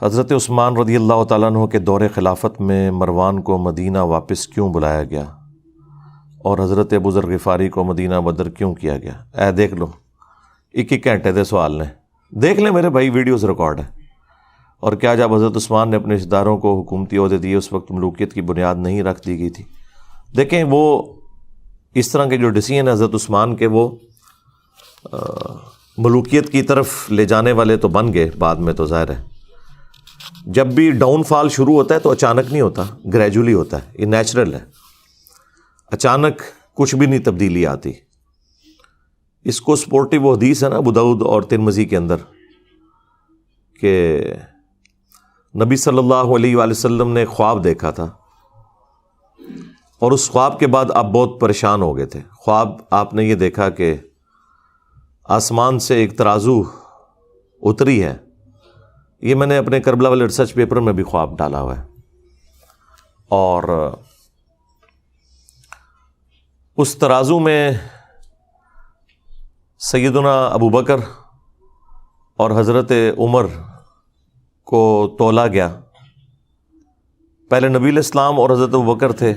حضرت عثمان رضی اللہ تعالیٰ عنہ کے دور خلافت میں مروان کو مدینہ واپس کیوں بلایا گیا اور حضرت ابو ذر غفاری کو مدینہ بدر کیوں کیا گیا؟ دیکھ لو، 1 گھنٹے دے سوال نے، دیکھ لیں میرے بھائی، ویڈیوز ریکارڈ ہے۔ اور کیا جب حضرت عثمان نے اپنے رشتہ داروں کو حکومتی عہدے دیے اس وقت ملوکیت کی بنیاد نہیں رکھ دی گئی تھی؟ دیکھیں، وہ اس طرح کے جو ڈیسیژن حضرت عثمان کے وہ ملوکیت کی طرف لے جانے والے تو بن گئے بعد میں، تو ظاہر ہے جب بھی ڈاؤن فال شروع ہوتا ہے تو اچانک نہیں ہوتا، گریجولی ہوتا ہے، یہ نیچرل ہے، اچانک کچھ بھی نہیں تبدیلی آتی۔ اس کو سپورٹیو حدیث ہے نا ابو داؤد اور ترمذی کے اندر کہ نبی صلی اللہ علیہ وآلہ وسلم نے خواب دیکھا تھا اور اس خواب کے بعد آپ بہت پریشان ہو گئے تھے۔ خواب آپ نے یہ دیکھا کہ آسمان سے ایک ترازو اتری ہے، یہ میں نے اپنے کربلا والے ریسرچ پیپر میں بھی خواب ڈالا ہوا ہے، اور اس ترازو میں سیدنا ابو بکر اور حضرت عمر کو تولا گیا۔ پہلے نبی الاسلام اور حضرت ابو بکر تھے،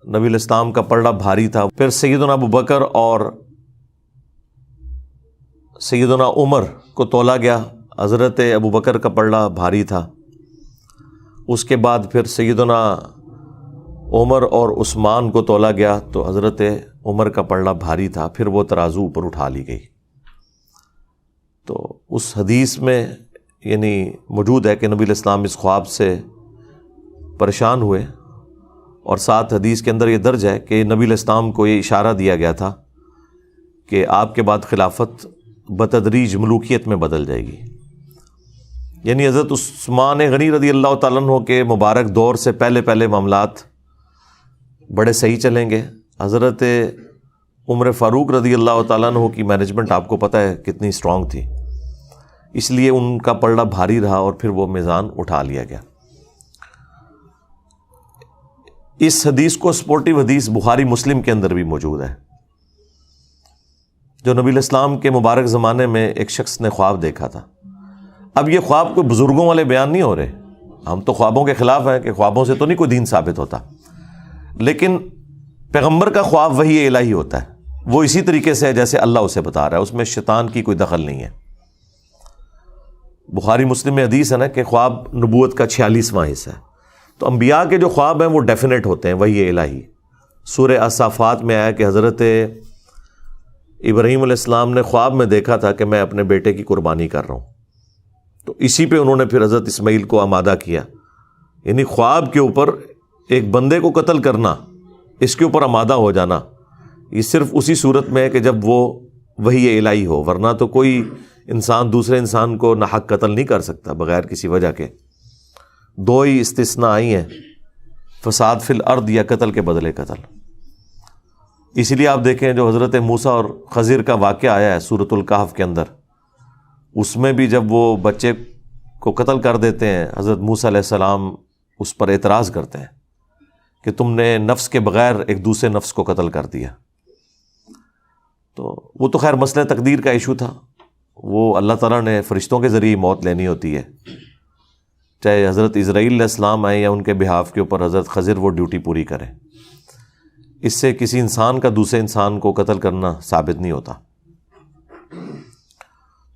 نبی الاسلام کا پلڑا بھاری تھا، پھر سیدنا ابو بکر اور سیدنا عمر کو تولا گیا، حضرت ابو بکر کا پلڑا بھاری تھا، اس کے بعد پھر سیدنا عمر اور عثمان کو تولا گیا تو حضرت عمر کا پلڑا بھاری تھا، پھر وہ ترازو اوپر اٹھا لی گئی۔ تو اس حدیث میں یعنی موجود ہے کہ نبی الاسلام اس خواب سے پریشان ہوئے، اور ساتھ حدیث کے اندر یہ درج ہے کہ نبی الاسلام کو یہ اشارہ دیا گیا تھا کہ آپ کے بعد خلافت بتدریج ملوکیت میں بدل جائے گی، یعنی حضرت عثمان غنی رضی اللہ تعالیٰ عنہ کے مبارک دور سے پہلے معاملات بڑے صحیح چلیں گے۔ حضرت عمر فاروق رضی اللہ تعالیٰ عنہ کی مینجمنٹ آپ کو پتہ ہے کتنی اسٹرانگ تھی، اس لیے ان کا پلڑا بھاری رہا اور پھر وہ میزان اٹھا لیا گیا۔ اس حدیث کو سپورٹیو حدیث بخاری مسلم کے اندر بھی موجود ہے، جو نبی الاسلام کے مبارک زمانے میں ایک شخص نے خواب دیکھا تھا۔ اب یہ خواب کوئی بزرگوں والے بیان نہیں ہو رہے، ہم تو خوابوں کے خلاف ہیں کہ خوابوں سے تو نہیں کوئی دین ثابت ہوتا، لیکن پیغمبر کا خواب وحی الہی ہوتا ہے، وہ اسی طریقے سے ہے جیسے اللہ اسے بتا رہا ہے، اس میں شیطان کی کوئی دخل نہیں ہے۔ بخاری مسلم میں حدیث ہے نا کہ خواب نبوت کا 46واں حصہ ہے، تو انبیاء کے جو خواب ہیں وہ ڈیفینیٹ ہوتے ہیں، وحی الہی۔ سورہ الصافات میں آیا کہ حضرت ابراہیم علیہ السلام نے خواب میں دیکھا تھا کہ میں اپنے بیٹے کی قربانی کر رہا ہوں، تو اسی پہ انہوں نے پھر حضرت اسماعیل کو آمادہ کیا، یعنی خواب کے اوپر ایک بندے کو قتل کرنا، اس کے اوپر آمادہ ہو جانا، یہ صرف اسی صورت میں ہے کہ جب وہ وحی الہی ہو، ورنہ تو کوئی انسان دوسرے انسان کو ناحق قتل نہیں کر سکتا بغیر کسی وجہ کے۔ 2 ہی استثناء آئی ہیں، فساد فی الارض یا قتل کے بدلے قتل۔ اسی لیے آپ دیکھیں جو حضرت موسیٰ اور خضر کا واقعہ آیا ہے سورۃ الکہف کے اندر، اس میں بھی جب وہ بچے کو قتل کر دیتے ہیں، حضرت موسیٰ علیہ السلام اس پر اعتراض کرتے ہیں کہ تم نے نفس کے بغیر ایک دوسرے نفس کو قتل کر دیا۔ تو وہ تو خیر مسئلہ تقدیر کا ایشو تھا، وہ اللہ تعالیٰ نے فرشتوں کے ذریعے موت لینی ہوتی ہے، چاہے حضرت اسرائیل علیہ السلام آئے یا ان کے بہاف کے اوپر حضرت خضر وہ ڈیوٹی پوری کریں، اس سے کسی انسان کا دوسرے انسان کو قتل کرنا ثابت نہیں ہوتا۔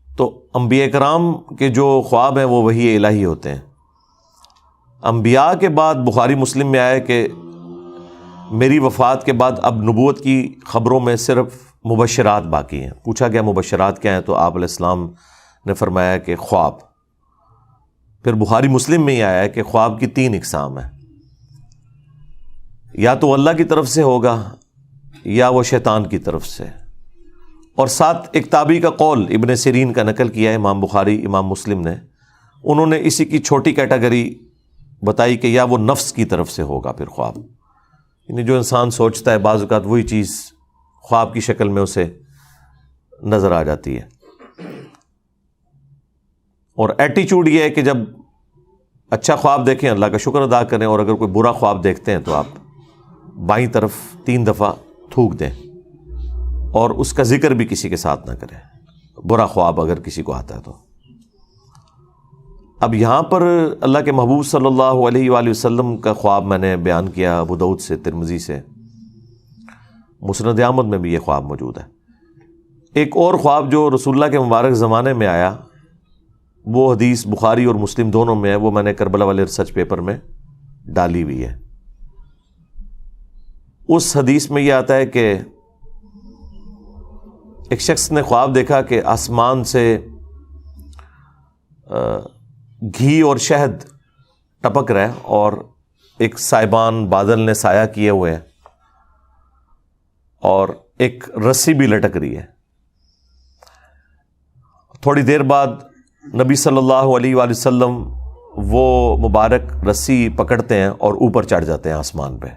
تو انبیاء کرام کے جو خواب ہیں وہ وحی الہی ہوتے ہیں۔ انبیاء کے بعد بخاری مسلم میں آیا کہ میری وفات کے بعد اب نبوت کی خبروں میں صرف مبشرات باقی ہیں۔ پوچھا گیا مبشرات کیا ہیں، تو آپ علیہ السلام نے فرمایا کہ خواب۔ پھر بخاری مسلم میں ہی آیا ہے کہ خواب کی 3 اقسام ہیں، یا تو اللہ کی طرف سے ہوگا یا وہ شیطان کی طرف سے، اور ساتھ ایک تابعی کا قول ابن سیرین کا نقل کیا ہے امام بخاری امام مسلم نے، انہوں نے اسی کی چھوٹی کیٹیگری بتائی کہ یا وہ نفس کی طرف سے ہوگا پھر خواب، یعنی جو انسان سوچتا ہے بعض اوقات وہی چیز خواب کی شکل میں اسے نظر آ جاتی ہے۔ اور ایٹیچیوڈ یہ ہے کہ جب اچھا خواب دیکھیں اللہ کا شکر ادا کریں، اور اگر کوئی برا خواب دیکھتے ہیں تو آپ بائیں طرف 3 دفعہ تھوک دیں، اور اس کا ذکر بھی کسی کے ساتھ نہ کریں، برا خواب اگر کسی کو آتا ہے تو۔ اب یہاں پر اللہ کے محبوب صلی اللہ علیہ وآلہ وسلم کا خواب میں نے بیان کیا، ابو داؤد سے، ترمذی سے، مسند احمد میں بھی یہ خواب موجود ہے۔ ایک اور خواب جو رسول اللہ کے مبارک زمانے میں آیا، وہ حدیث بخاری اور مسلم دونوں میں ہے، وہ میں نے کربلا والے ریسرچ پیپر میں ڈالی ہوئی ہے۔ اس حدیث میں یہ آتا ہے کہ ایک شخص نے خواب دیکھا کہ آسمان سے گھی اور شہد ٹپک رہا ہے اور ایک سائبان بادل نے سایہ کیے ہوئے ہیں اور ایک رسی بھی لٹک رہی ہے۔ تھوڑی دیر بعد نبی صلی اللہ علیہ وآلہ وسلم وہ مبارک رسی پکڑتے ہیں اور اوپر چڑھ جاتے ہیں آسمان پہ،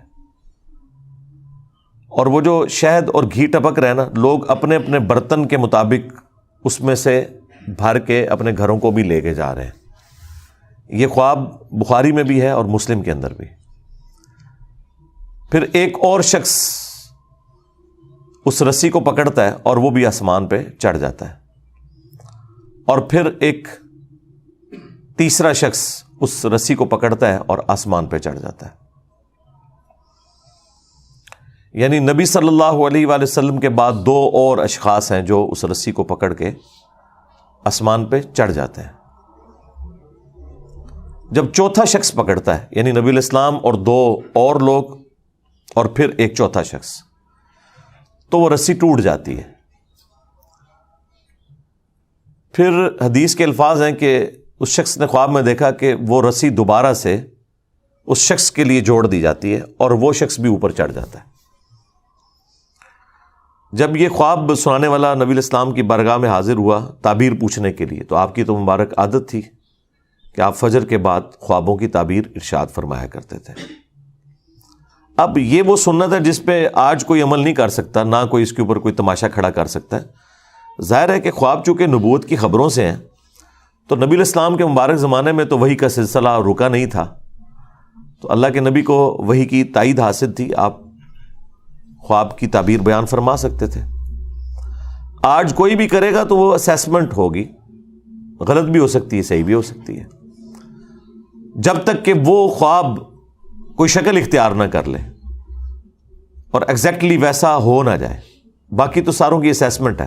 اور وہ جو شہد اور گھی ٹپک رہے ہیں نا، لوگ اپنے اپنے برتن کے مطابق اس میں سے بھر کے اپنے گھروں کو بھی لے کے جا رہے ہیں۔ یہ خواب بخاری میں بھی ہے اور مسلم کے اندر بھی۔ پھر ایک اور شخص اس رسی کو پکڑتا ہے اور وہ بھی آسمان پہ چڑھ جاتا ہے، اور پھر ایک تیسرا شخص اس رسی کو پکڑتا ہے اور آسمان پہ چڑھ جاتا ہے۔ یعنی نبی صلی اللہ علیہ وآلہ وسلم کے بعد دو اور اشخاص ہیں جو اس رسی کو پکڑ کے آسمان پہ چڑھ جاتے ہیں۔ جب چوتھا شخص پکڑتا ہے، یعنی نبی علیہ السلام اور دو اور لوگ اور پھر ایک چوتھا شخص، تو وہ رسی ٹوٹ جاتی ہے۔ پھر حدیث کے الفاظ ہیں کہ اس شخص نے خواب میں دیکھا کہ وہ رسی دوبارہ سے اس شخص کے لیے جوڑ دی جاتی ہے اور وہ شخص بھی اوپر چڑھ جاتا ہے۔ جب یہ خواب سنانے والا نبی علیہ السلام کی بارگاہ میں حاضر ہوا تعبیر پوچھنے کے لیے، تو آپ کی تو مبارک عادت تھی کہ آپ فجر کے بعد خوابوں کی تعبیر ارشاد فرمایا کرتے تھے۔ اب یہ وہ سنت ہے جس پہ آج کوئی عمل نہیں کر سکتا، نہ کوئی اس کے اوپر کوئی تماشا کھڑا کر سکتا ہے۔ ظاہر ہے کہ خواب چونکہ نبوت کی خبروں سے ہیں، تو نبی علیہ السلام کے مبارک زمانے میں تو وحی کا سلسلہ رکا نہیں تھا، تو اللہ کے نبی کو وحی کی تائید حاصل تھی، آپ خواب کی تعبیر بیان فرما سکتے تھے۔ آج کوئی بھی کرے گا تو وہ اسیسمنٹ ہوگی، غلط بھی ہو سکتی ہے، صحیح بھی ہو سکتی ہے، جب تک کہ وہ خواب کوئی شکل اختیار نہ کر لے اور ایگزیکٹلی ویسا ہو نہ جائے۔ باقی تو ساروں کی اسیسمنٹ ہے،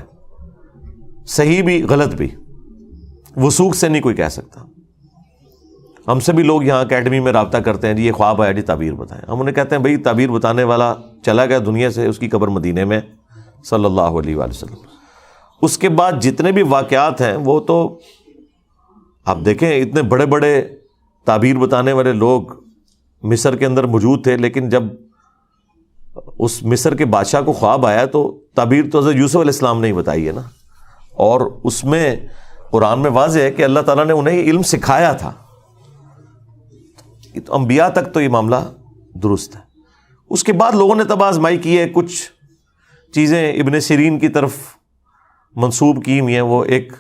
صحیح بھی غلط بھی، وثوق سے نہیں کوئی کہہ سکتا۔ ہم سے بھی لوگ یہاں اکیڈمی میں رابطہ کرتے ہیں، جی یہ خواب آیا، جی تعبیر بتائیں۔ ہم انہیں کہتے ہیں بھائی تعبیر بتانے والا چلا گیا دنیا سے، اس کی قبر مدینے میں صلی اللہ علیہ وآلہ وسلم۔ اس کے بعد جتنے بھی واقعات ہیں وہ تو آپ دیکھیں، اتنے بڑے بڑے تعبیر بتانے والے لوگ مصر کے اندر موجود تھے، لیکن جب اس مصر کے بادشاہ کو خواب آیا تو تعبیر تو حضرت یوسف علیہ السلام نے ہی بتائی ہے نا، اور اس میں قرآن میں واضح ہے کہ اللہ تعالیٰ نے انہیں علم سکھایا تھا۔ تو انبیاء تک تو یہ معاملہ درست ہے۔ اس کے بعد لوگوں نے تب آزمائی کی ہے، کچھ چیزیں ابن سیرین کی طرف منسوب کی ہوئی ہیں۔ وہ ایک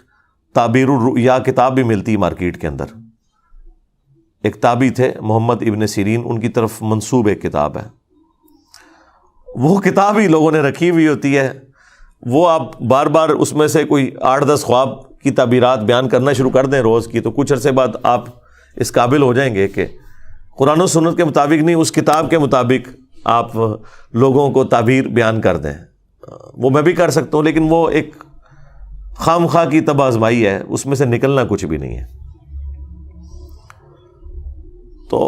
تعبیر الرؤیا کتاب بھی ملتی مارکیٹ کے اندر، ایک تابعی تھے محمد ابن سیرین، ان کی طرف منسوب ایک کتاب ہے، وہ کتاب ہی لوگوں نے رکھی ہوئی ہوتی ہے۔ وہ آپ بار بار اس میں سے کوئی 8-10 خواب کی تعبیرات بیان کرنا شروع کر دیں روز کی، تو کچھ عرصے بعد آپ اس قابل ہو جائیں گے کہ قرآن و سنت کے مطابق نہیں، اس کتاب کے مطابق آپ لوگوں کو تعبیر بیان کر دیں۔ وہ میں بھی کر سکتا ہوں، لیکن وہ ایک خام خواہ کی تب آزمائی ہے، اس میں سے نکلنا کچھ بھی نہیں ہے۔ تو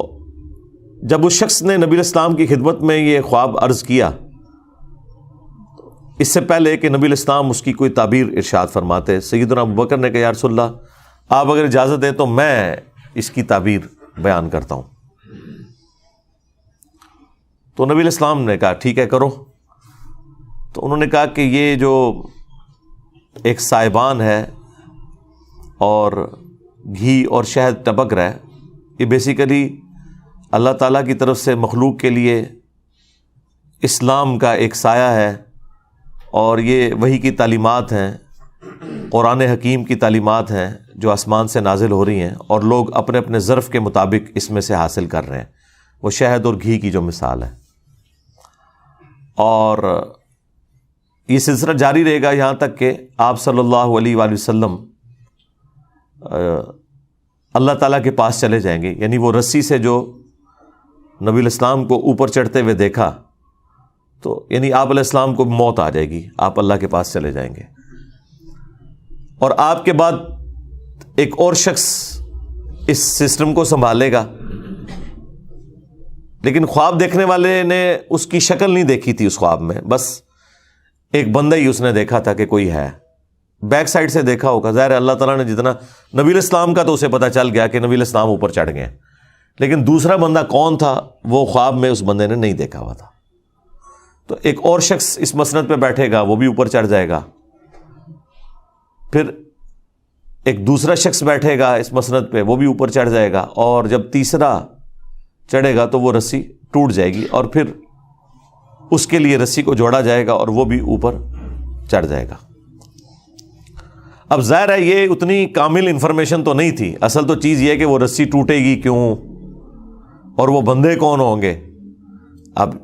جب اس شخص نے نبی علیہ السلام کی خدمت میں یہ خواب عرض کیا، اس سے پہلے کہ نبی علیہ السلام اس کی کوئی تعبیر ارشاد فرماتے، سیدنا ابوبکر نے کہا یا رسول اللہ، آپ اگر اجازت دیں تو میں اس کی تعبیر بیان کرتا ہوں۔ تو نبی علیہ السلام نے کہا ٹھیک ہے کرو۔ تو انہوں نے کہا کہ یہ جو ایک سائبان ہے اور گھی اور شہد ٹپک رہا ہے، یہ بیسیکلی اللہ تعالیٰ کی طرف سے مخلوق کے لیے اسلام کا ایک سایہ ہے، اور یہ وحی کی تعلیمات ہیں، قرآن حکیم کی تعلیمات ہیں جو آسمان سے نازل ہو رہی ہیں، اور لوگ اپنے اپنے ظرف کے مطابق اس میں سے حاصل کر رہے ہیں۔ وہ شہد اور گھی کی جو مثال ہے، اور یہ سلسلہ جاری رہے گا یہاں تک کہ آپ صلی اللہ علیہ وآلہ وسلم اللہ تعالیٰ کے پاس چلے جائیں گے. یعنی وہ رسی سے جو نبی علیہ السلام کو اوپر چڑھتے ہوئے دیکھا تو یعنی آپ علیہ السلام کو موت آ جائے گی, آپ اللہ کے پاس چلے جائیں گے. اور آپ کے بعد ایک اور شخص اس سسٹم کو سنبھالے گا, لیکن خواب دیکھنے والے نے اس کی شکل نہیں دیکھی تھی اس خواب میں, بس ایک بندہ ہی اس نے دیکھا تھا کہ کوئی ہے, بیک سائڈ سے دیکھا ہوگا. ظاہر ہے اللہ تعالیٰ نے جتنا نبی علیہ السلام کا تو اسے پتہ چل گیا کہ نبی علیہ السلام اوپر چڑھ گئے, لیکن دوسرا بندہ کون تھا وہ خواب میں اس بندے نے نہیں دیکھا ہوا تھا. تو ایک اور شخص اس مسند پہ بیٹھے گا, وہ بھی اوپر چڑھ جائے گا. پھر ایک دوسرا شخص بیٹھے گا اس مسند پہ, وہ بھی اوپر چڑھ جائے گا. اور جب تیسرا چڑھے گا تو وہ رسی ٹوٹ جائے گی, اور پھر اس کے لیے رسی کو جوڑا جائے گا اور وہ بھی اوپر چڑھ جائے گا. اب ظاہر ہے یہ اتنی کامل انفارمیشن تو نہیں تھی. اصل تو چیز یہ ہے کہ وہ رسی ٹوٹے گی کیوں اور وہ بندے کون ہوں گے. اب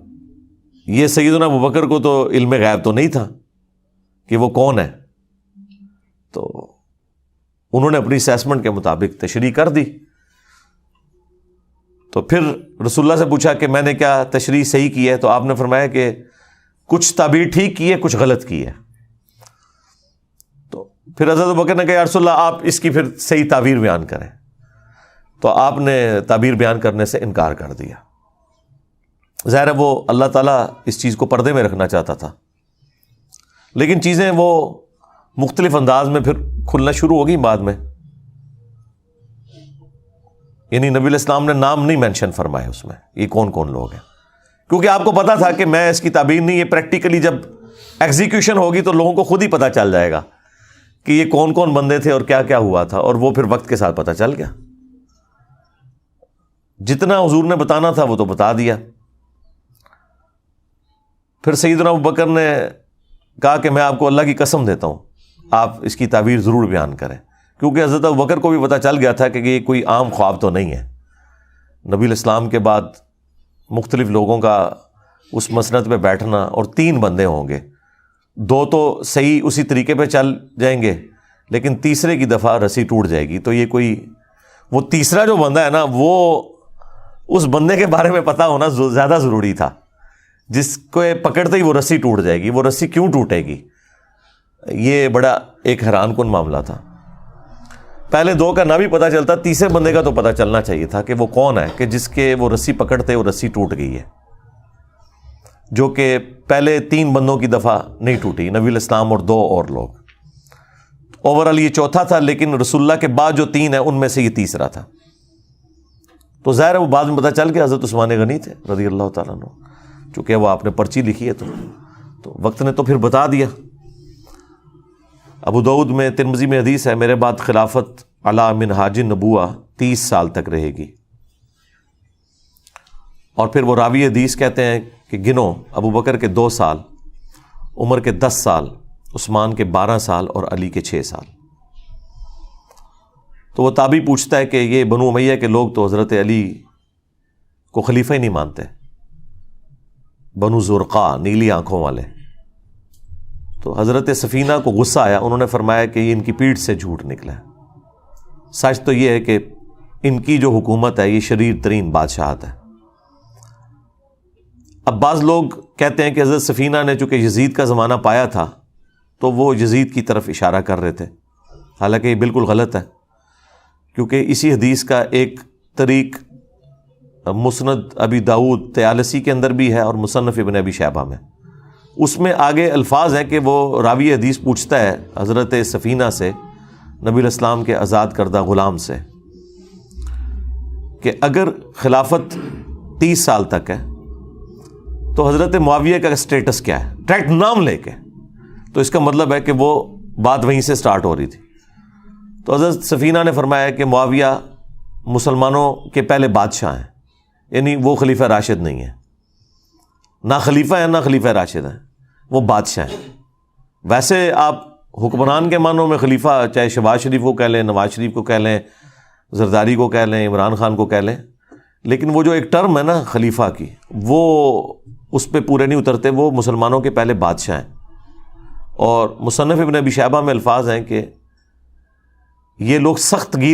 یہ سیدنا ابوبکر کو تو علم غیب تو نہیں تھا کہ وہ کون ہے, تو انہوں نے اپنی اسیسمنٹ کے مطابق تشریح کر دی. تو پھر رسول اللہ سے پوچھا کہ میں نے کیا تشریح صحیح کی ہے, تو آپ نے فرمایا کہ کچھ تعبیر ٹھیک کی ہے, کچھ غلط کی ہے. تو پھر حضرت ابوبکر نے کہا یا رسول اللہ آپ اس کی پھر صحیح تعبیر بیان کریں. تو آپ نے تعبیر بیان کرنے سے انکار کر دیا. ظاہر ہے وہ اللہ تعالیٰ اس چیز کو پردے میں رکھنا چاہتا تھا, لیکن چیزیں وہ مختلف انداز میں پھر کھلنا شروع ہوگی بعد میں. یعنی نبی علیہ السلام نے نام نہیں مینشن فرمائے اس میں, یہ کون کون لوگ ہیں, کیونکہ آپ کو پتا تھا کہ میں اس کی تعبیر نہیں, یہ پریکٹیکلی جب ایگزیکیوشن ہوگی تو لوگوں کو خود ہی پتا چل جائے گا کہ یہ کون کون بندے تھے اور کیا کیا ہوا تھا, اور وہ پھر وقت کے ساتھ پتا چل گیا. جتنا حضور نے بتانا تھا وہ تو بتا دیا. پھر سیدنا ابوبکر نے کہا کہ میں آپ کو اللہ کی قسم دیتا ہوں آپ اس کی تعبیر ضرور بیان کریں, کیونکہ حضرت ابوبکر کو بھی پتہ چل گیا تھا کہ یہ کوئی عام خواب تو نہیں ہے. نبی علیہ السلام کے بعد مختلف لوگوں کا اس مسند پہ بیٹھنا, اور 3 بندے ہوں گے, 2 تو صحیح اسی طریقے پہ چل جائیں گے, لیکن تیسرے کی دفعہ رسی ٹوٹ جائے گی. تو یہ کوئی وہ تیسرا جو بندہ ہے نا, وہ اس بندے کے بارے میں پتہ ہونا زیادہ ضروری تھا, جس کو پکڑتے ہی وہ رسی ٹوٹ جائے گی. وہ رسی کیوں ٹوٹے گی, یہ بڑا ایک حیران کن معاملہ تھا. پہلے 2 کا نہ بھی پتہ چلتا, تیسرے بندے کا تو پتہ چلنا چاہیے تھا کہ وہ کون ہے, کہ جس کے وہ رسی پکڑتے وہ رسی ٹوٹ گئی ہے, جو کہ پہلے 3 بندوں کی دفعہ نہیں ٹوٹی, نبی علیہ السلام اور 2 اور لوگ. اوورآل یہ چوتھا تھا, لیکن رسول اللہ کے بعد جو 3 ہیں ان میں سے یہ تیسرا تھا. تو ظاہر ہے وہ بعد میں پتہ چل کے حضرت عثمان غنی تھے رضی اللہ تعالیٰ عنہ, چونکہ وہ آپ نے پرچی لکھی ہے تو وقت نے تو پھر بتا دیا. ابو داؤد میں ترمذی میں حدیث ہے, میرے بعد خلافت علی منہاج النبوہ 30 سال تک رہے گی. اور پھر وہ راوی حدیث کہتے ہیں کہ گنو, ابو بکر کے 2 سال, عمر کے 10 سال, عثمان کے 12 سال اور علی کے 6 سال. تو وہ تابعی پوچھتا ہے کہ یہ بنو امیہ کے لوگ تو حضرت علی کو خلیفہ ہی نہیں مانتے, بنو زرقا نیلی آنکھوں والے. تو حضرت سفینہ کو غصہ آیا, انہوں نے فرمایا کہ یہ ان کی پیٹھ سے جھوٹ نکلا ہے. سچ تو یہ ہے کہ ان کی جو حکومت ہے یہ شریر ترین بادشاہت ہے. اب بعض لوگ کہتے ہیں کہ حضرت سفینہ نے چونکہ یزید کا زمانہ پایا تھا تو وہ یزید کی طرف اشارہ کر رہے تھے, حالانکہ یہ بالکل غلط ہے, کیونکہ اسی حدیث کا ایک طریق مسند ابی داؤد طیالسی کے اندر بھی ہے اور مصنف ابن ابی شیبہ میں. اس میں آگے الفاظ ہیں کہ وہ راوی حدیث پوچھتا ہے حضرت سفینہ سے, نبی علیہ السلام کے آزاد کردہ غلام سے, کہ اگر خلافت 30 سال تک ہے تو حضرت معاویہ کا اسٹیٹس کیا ہے, ڈائریکٹ نام لے کے. تو اس کا مطلب ہے کہ وہ بات وہیں سے سٹارٹ ہو رہی تھی. تو حضرت سفینہ نے فرمایا کہ معاویہ مسلمانوں کے پہلے بادشاہ ہیں, یعنی وہ خلیفہ راشد نہیں ہے, نہ خلیفہ ہیں نہ خلیفہ راشد ہیں, وہ بادشاہ ہیں. ویسے آپ حکمران کے معنوں میں خلیفہ چاہے شہباز شریف کو کہہ لیں, نواز شریف کو کہہ لیں, زرداری کو کہہ لیں, عمران خان کو کہہ لیں, لیکن وہ جو ایک ٹرم ہے نا خلیفہ کی, وہ اس پہ پورے نہیں اترتے. وہ مسلمانوں کے پہلے بادشاہ ہیں. اور مصنف ابن ابی شیبہ میں الفاظ ہیں کہ یہ لوگ سخت گیر